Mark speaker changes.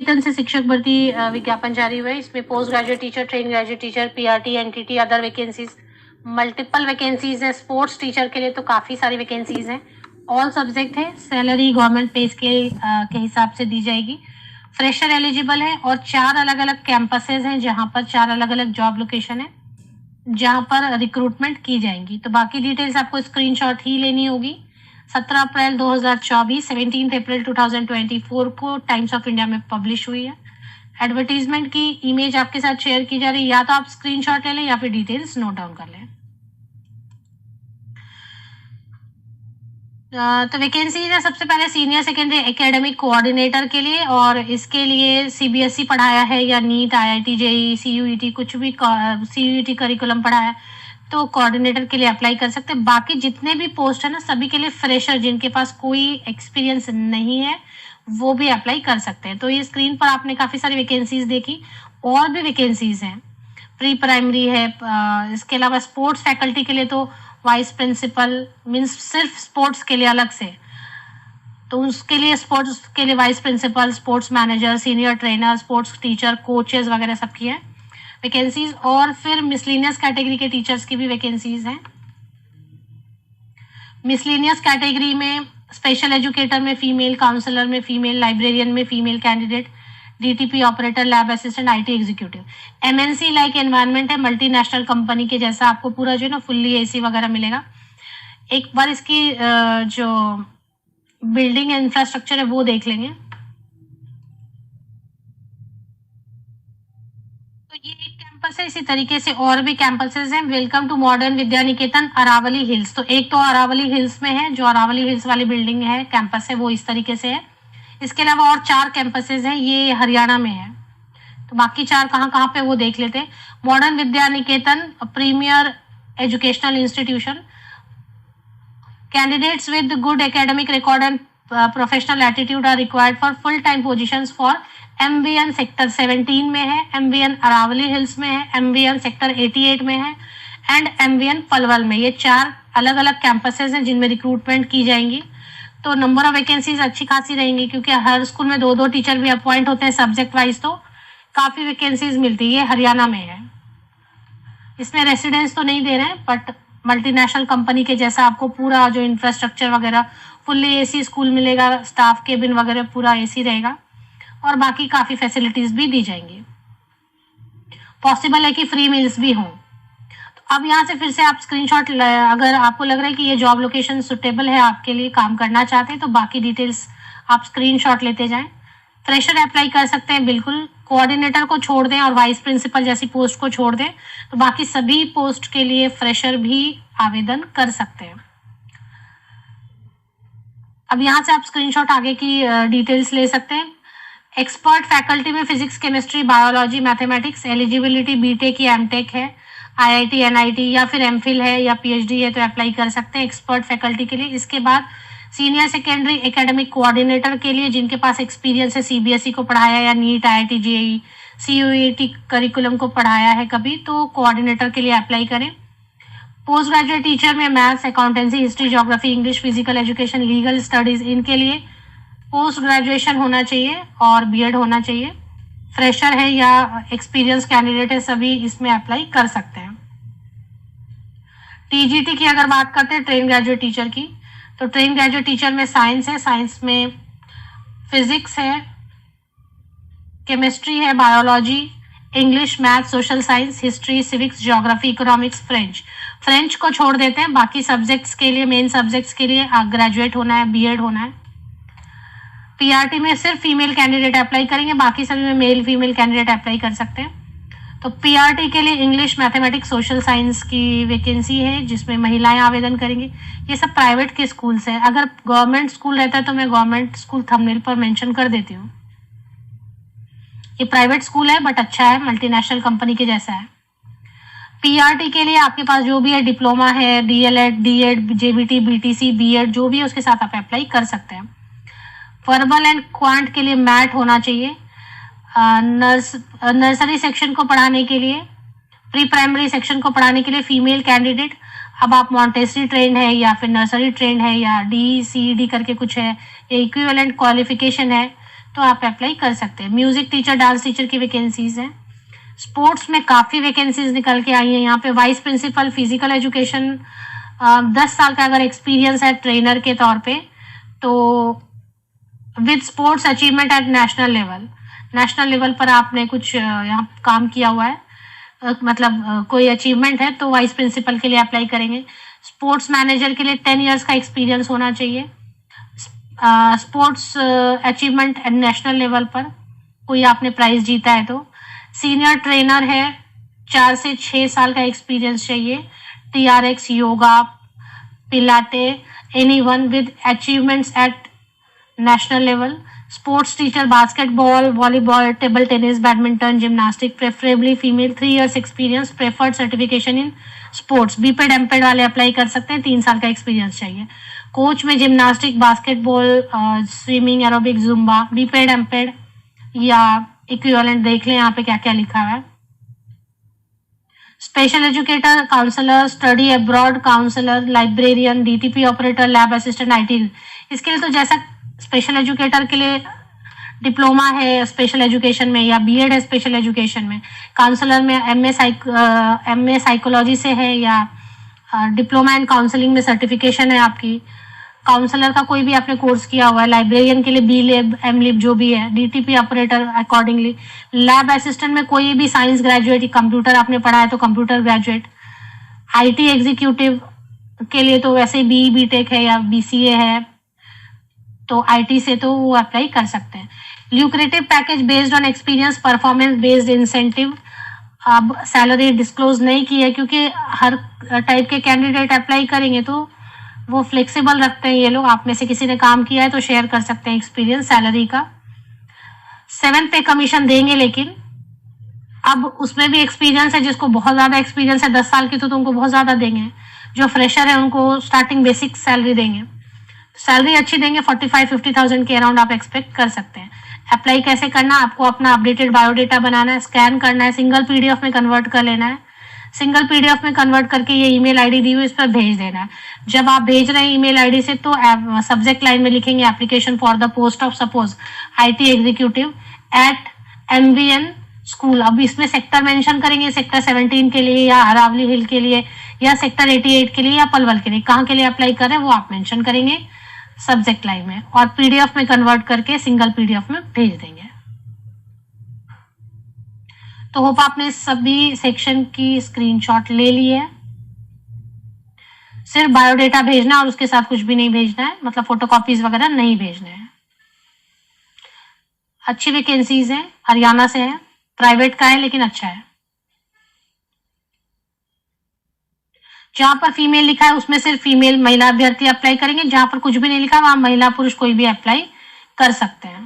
Speaker 1: वेतन से शिक्षक भर्ती विज्ञापन जारी हुआ है। इसमें post graduate teacher, train graduate teacher, PRT, NTT, other vacancies, multiple vacancies है। स्पोर्ट्स टीचर के लिए तो काफी सारी वैकेंसीज हैं। ऑल सब्जेक्ट है। सैलरी गवर्नमेंट पे के हिसाब से दी जाएगी। फ्रेशर एलिजिबल है और 4 अलग अलग कैंपसेस हैं जहां पर 4 अलग अलग जॉब लोकेशन है जहां पर रिक्रूटमेंट की जाएंगी। तो बाकी डिटेल्स आपको स्क्रीनशॉट ही लेनी होगी। 17 अप्रैल 2024, 17 अप्रैल 2024 को टाइम्स ऑफ इंडिया में पब्लिश हुई है। एडवर्टीजमेंट की इमेज आपके साथ शेयर की जा रही है, या तो आप स्क्रीनशॉट ले लें या फिर डिटेल्स नोट डाउन कर लें। तो वैकेंसीज है सबसे पहले सीनियर सेकेंडरी एकेडमिक कोऑर्डिनेटर के लिए, और इसके लिए सीबीएसई पढ़ाया है या नीट, आईआईटी, जेईई, सीयूईटी, कुछ भी सीयूईटी करिकुलम पढ़ाया है तो कोऑर्डिनेटर के लिए अप्लाई कर सकते हैं। बाकी जितने भी पोस्ट है ना, सभी के लिए फ्रेशर जिनके पास कोई एक्सपीरियंस नहीं है वो भी अप्लाई कर सकते हैं। तो ये स्क्रीन पर आपने काफी सारी वैकेंसीज देखी, और भी वैकेंसीज हैं। प्री प्राइमरी है, इसके अलावा स्पोर्ट्स फैकल्टी के लिए तो वाइस प्रिंसिपल मीन्स सिर्फ स्पोर्ट्स के लिए अलग से, तो उसके लिए स्पोर्ट्स के लिए vice principal, sports manager, senior trainer, sports teacher, coaches वगैरह सबकी है वैकेंसीज। और फिर मिसलिनियस कैटेगरी के टीचर्स की भी वैकेंसीज हैं। मिसलिनियस कैटेगरी में स्पेशल एजुकेटर में फीमेल, काउंसलर में फीमेल, लाइब्रेरियन में female candidate, DTP operator, lab assistant, IT executive. MNC like environment है, मल्टीनेशनल कंपनी के जैसा आपको पूरा जो है ना फुल्ली एसी वगैरह मिलेगा। एक बार इसकी जो बिल्डिंग इंफ्रास्ट्रक्चर है वो देख लेंगे। तो ये एक कैंपस है, इसी तरीके से और भी कैंपसेस हैं। Welcome to modern Vidya Niketan Aravalli Hills, तो एक तो अरावली हिल्स में है, जो अरावली हिल्स वाली बिल्डिंग है, कैंपस है, वो इस तरीके से है। इसके अलावा और 4 कैंपसेस हैं, ये हरियाणा में है। तो बाकी 4 कहाँ कहाँ पे वो देख लेते हैं। Modern Vidya Niketan premier educational institution, candidates with good academic record and professional attitude are required for full time positions for MVN sector 17 में है, एमवीएन अरावली हिल्स में है, एमवीएन सेक्टर 88 में है एंड एमवीएन पलवल में। ये 4 अलग अलग कैंपसेस हैं जिनमें रिक्रूटमेंट की जाएंगी। तो नंबर ऑफ वैकेंसीज अच्छी खासी रहेंगी, क्योंकि हर स्कूल में 2-2 टीचर भी अपॉइंट होते हैं सब्जेक्ट वाइज, तो काफी वैकेंसीज मिलती है। ये हरियाणा में है। इसमें रेसिडेंस तो नहीं दे रहे हैं, बट मल्टीनेशनल कंपनी के जैसा आपको पूरा जो इंफ्रास्ट्रक्चर वगैरह फुल्ली एसी स्कूल मिलेगा, स्टाफ केबिन वगैरह पूरा एसी रहेगा, और बाकी काफी फैसिलिटीज भी दी जाएंगी। पॉसिबल है कि फ्री मील्स भी हों। तो अब यहाँ से फिर से आप स्क्रीनशॉट, अगर आपको लग रहा है कि ये जॉब लोकेशन सुटेबल है आपके लिए, काम करना चाहते हैं, तो बाकी डिटेल्स आप स्क्रीनशॉट लेते जाएं। फ्रेशर अप्लाई कर सकते हैं बिल्कुल, कोऑर्डिनेटर को छोड़ दें और वाइस प्रिंसिपल जैसी पोस्ट को छोड़ दें, तो बाकी सभी पोस्ट के लिए फ्रेशर भी आवेदन कर सकते हैं। अब यहाँ से आप स्क्रीनशॉट आगे की डिटेल्स ले सकते हैं। एक्सपर्ट फैकल्टी में physics, chemistry, biology, mathematics, eligibility BTech या एमटेक है, आईआईटी, एनआईटी या फिर एमफिल है या पीएचडी है तो अप्लाई कर सकते हैं एक्सपर्ट फैकल्टी के लिए। इसके बाद सीनियर सेकेंडरी एकेडमिक कोऑर्डिनेटर के लिए जिनके पास एक्सपीरियंस है, सीबीएसई को पढ़ाया या NEET, IIT, JEE, CUET curriculum को पढ़ाया है कभी, तो कोऑर्डिनेटर के लिए अप्लाई करें। पोस्ट ग्रेजुएट टीचर में maths, accountancy, history, geography, English, physical education, legal studies, इनके लिए पोस्ट ग्रेजुएशन होना चाहिए और बीएड होना चाहिए। फ्रेशर है या एक्सपीरियंस कैंडिडेट है, सभी इसमें अप्लाई कर सकते हैं। टीजीटी की अगर बात करते हैं, ट्रेन ग्रेजुएट टीचर की, तो ट्रेन ग्रेजुएट टीचर में साइंस है, साइंस में फिजिक्स है, केमिस्ट्री है, biology, English, math, social science, history, civics, geography, economics, French को छोड़ देते हैं। बाकी सब्जेक्ट्स के लिए, मेन सब्जेक्ट्स के लिए ग्रेजुएट होना है, बीएड होना है। पीआरटी में सिर्फ फीमेल कैंडिडेट अप्लाई करेंगे, बाकी सभी में मेल फीमेल कैंडिडेट अप्लाई कर सकते हैं। तो पीआरटी के लिए इंग्लिश, मैथमेटिक्स, सोशल साइंस की वैकेंसी है जिसमें महिलाएं आवेदन करेंगी। ये सब प्राइवेट के स्कूल्स हैं। अगर गवर्नमेंट स्कूल रहता है तो मैं गवर्नमेंट स्कूल थंबनेल पर मेंशन कर देती हूँ। ये प्राइवेट स्कूल है बट अच्छा है, मल्टीनेशनल कंपनी के जैसा है। पीआरटी के लिए आपके पास जो भी है, डिप्लोमा है, DElEd, DEd, JBT, BTC, BEd जो भी है उसके साथ आप अप्लाई कर सकते हैं। वर्बल एंड क्वांट के लिए मैट होना चाहिए। नर्सरी सेक्शन को पढ़ाने के लिए, प्री प्राइमरी सेक्शन को पढ़ाने के लिए फीमेल कैंडिडेट, अब आप मॉन्टेसरी ट्रेंड है या फिर नर्सरी ट्रेंड है या DCD करके कुछ है, या इक्विवेलेंट क्वालिफिकेशन है तो आप अप्लाई कर सकते हैं। म्यूजिक टीचर, डांस टीचर की वैकेंसीज हैं। स्पोर्ट्स में काफी वैकेंसीज निकल के आई हैं यहाँ पे। वाइस प्रिंसिपल फिजिकल एजुकेशन, 10 साल का अगर एक्सपीरियंस है ट्रेनर के तौर पे, तो with sports achievement at national level पर आपने कुछ यहाँ काम किया हुआ है, मतलब कोई अचीवमेंट है तो वाइस प्रिंसिपल के लिए अप्लाई करेंगे। स्पोर्ट्स मैनेजर के लिए 10 इयर्स का एक्सपीरियंस होना चाहिए। Sports achievement at national level पर कोई आपने प्राइज जीता है तो। सीनियर ट्रेनर है, 4 से 6 साल का एक्सपीरियंस चाहिए। TRX, yoga, Pilates, anyone with achievements at national level. Sports teacher, basketball, volleyball, table tennis, badminton, gymnastic, preferably female, 3 years experience, preferred certification in sports. BPEd MPEd वाले अप्लाई कर सकते हैं, 3 साल का एक्सपीरियंस चाहिए। कोच में gymnastic, basketball, swimming, aerobic, Zumba, BPEd MPEd या equivalent देख लें यहाँ पे क्या क्या लिखा हुआ है। Special educator, counsellor, study abroad counsellor, librarian, DTP operator, lab assistant, IT। इसके लिए तो जैसा स्पेशल एजुकेटर के लिए डिप्लोमा है स्पेशल एजुकेशन में या BEd है स्पेशल एजुकेशन में, काउंसलर में MA साइकोलॉजी से है या डिप्लोमा इन काउंसलिंग में सर्टिफिकेशन है आपकी। काउंसलर का कोई भी आपने कोर्स किया हुआ है। लाइब्रेरियन के लिए BLib, MLib जो भी है। DTP operator accordingly. Lab assistant में कोई भी साइंस ग्रेजुएट, कंप्यूटर आपने पढ़ा है तो कंप्यूटर ग्रेजुएट। IT एग्जीक्यूटिव के लिए तो वैसे BE BTech है या BCA है, तो IT से तो वो अप्लाई कर सकते हैं। Lucrative package based on experience, performance based incentive. अब सैलरी डिस्क्लोज नहीं की है क्योंकि हर टाइप के कैंडिडेट अप्लाई करेंगे तो वो फ्लेक्सिबल रखते हैं ये लोग। आप में से किसी ने काम किया है तो शेयर कर सकते हैं एक्सपीरियंस सैलरी का। 7th पे कमीशन देंगे, लेकिन अब उसमें भी एक्सपीरियंस है, जिसको बहुत ज्यादा एक्सपीरियंस है 10 साल की तो उनको बहुत ज्यादा देंगे। जो फ्रेशर है उनको स्टार्टिंग बेसिक सैलरी देंगे। सैलरी अच्छी देंगे, 45-50,000 के अराउंड आप एक्सपेक्ट कर सकते हैं। अप्लाई कैसे करना, आपको अपना अपडेटेड बायोडेटा बनाना है, स्कैन करना है, सिंगल PDF में कन्वर्ट कर लेना है। सिंगल PDF में कन्वर्ट करके ये ईमेल आईडी दी हुई इस पर भेज देना है। जब आप भेज रहे हैं ईमेल आईडी से तो सब्जेक्ट लाइन में लिखेंगे application for the post of suppose IT executive at MVN school. अब इसमें सेक्टर मेंशन करेंगे, सेक्टर 17 के लिए या अरावली हिल के लिए या सेक्टर 88 के लिए या पलवल के लिए, कहाँ के लिए अप्लाई कर रहे हैं वो आप मेंशन करेंगे सब्जेक्ट लाइन में, और PDF में कन्वर्ट करके सिंगल PDF में भेज देंगे। तो होप आपने सभी सेक्शन की स्क्रीनशॉट ले ली है। सिर्फ बायोडेटा भेजना और उसके साथ कुछ भी नहीं भेजना है, मतलब फोटोकॉपीज वगैरह नहीं भेजने हैं। अच्छी वैकेंसीज है, हरियाणा से है, प्राइवेट का है लेकिन अच्छा है। जहां पर फीमेल लिखा है उसमें सिर्फ फीमेल महिला अभ्यर्थी अप्लाई करेंगे, जहां पर कुछ भी नहीं लिखा वहां महिला पुरुष कोई भी अप्लाई कर सकते हैं।